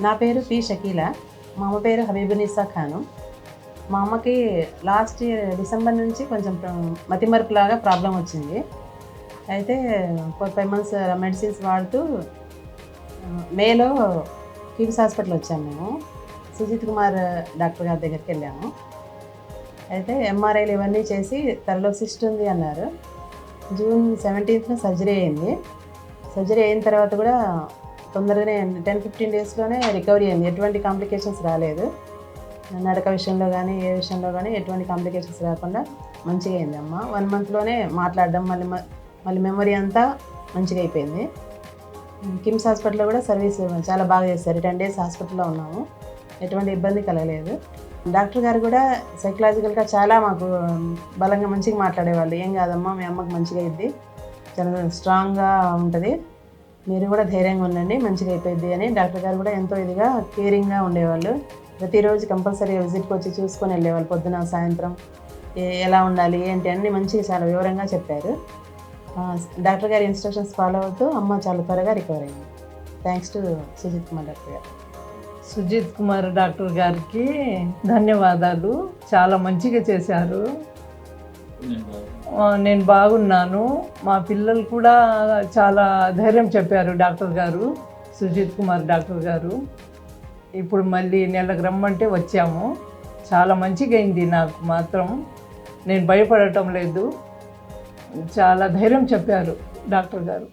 నా పేరు పి షకీలా. మా అమ్మ పేరు హబీబునిసా ఖాను. మా అమ్మకి లాస్ట్ ఇయర్ డిసెంబర్ నుంచి కొంచెం మతిమరుపులాగా ప్రాబ్లం వచ్చింది. అయితే 4-5 మంత్స్ మెడిసిన్స్ వాడుతూ మేలో కిమ్స్ హాస్పిటల్ వచ్చాము. మేము సుజిత్ కుమార్ డాక్టర్ గారి దగ్గరికి వెళ్ళాము. అయితే ఎంఆర్ఐలు ఇవన్నీ చేసి తలలో సిస్ట్ ఉంది అన్నారు. జూన్ 17th సర్జరీ అయింది. సర్జరీ అయిన తర్వాత కూడా తొందరగానే 10-15 డేస్లోనే రికవరీ అయింది. ఎటువంటి కాంప్లికేషన్స్ రాలేదు. నడక విషయంలో కానీ ఏ విషయంలో కానీ ఎటువంటి కాంప్లికేషన్స్ రాకుండా మంచిగా అయింది అమ్మ. 1 monthలోనే మాట్లాడడం మళ్ళీ మెమరీ అంతా మంచిగా అయిపోయింది. కిమ్స్ హాస్పిటల్లో కూడా సర్వీస్ చాలా బాగా చేశారు. 10 days హాస్పిటల్లో ఉన్నాము. ఎటువంటి ఇబ్బంది కలగలేదు. డాక్టర్ గారు కూడా సైకలాజికల్గా చాలా మాకు బలంగా మంచిగా మాట్లాడేవాళ్ళు. ఏం కాదమ్మా, మీ అమ్మకి మంచిగా అయింది, చాలా స్ట్రాంగ్గా ఉంటుంది, మీరు కూడా ధైర్యంగా ఉండండి, మంచిగా అయిపోయింది అని డాక్టర్ గారు కూడా ఎంతో ఇదిగా కేరింగ్గా ఉండేవాళ్ళు. ప్రతిరోజు కంపల్సరీగా విజిట్కి వచ్చి చూసుకొని వెళ్ళేవాళ్ళు. పొద్దున సాయంత్రం ఎలా ఉండాలి ఏంటి అన్నీ మంచిగా చాలా వివరంగా చెప్పారు. డాక్టర్ గారి ఇన్స్ట్రక్షన్స్ ఫాలో అవుతూ అమ్మ చాలా త్వరగా రికవర్ అయింది. Thanks to Sujith Kumar doctor గారు. సుజిత్ కుమార్ డాక్టర్ గారికి ధన్యవాదాలు. చాలా మంచిగా చేశారు. నేను బాగున్నాను. మా పిల్లలు కూడా చాలా ధైర్యం చెప్పారు డాక్టర్ గారు, సుజిత్ కుమార్ డాక్టర్ గారు. ఇప్పుడు మళ్ళీ నెలకు రమ్మంటే వచ్చాము. చాలా మంచిగా అయింది. నాకు మాత్రం నేను భయపడటం లేదు. చాలా ధైర్యం చెప్పారు డాక్టర్ గారు.